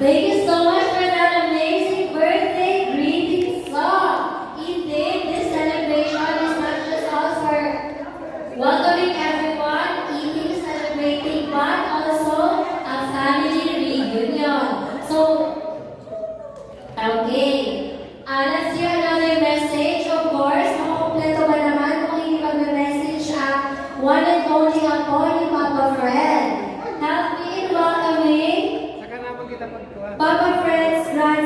Thank you so much for that amazing birthday greeting song. Indeed, this celebration is not just us for welcoming everyone, eating, celebrating, but also a family reunion. So, okay. Let's hear another message. Of course, makumpleto ba naman kung hindi mag-message ang one and only ako ni Papa Fred. Help me in welcoming Saka naman kita pagkuha. Papa Fred's grandson.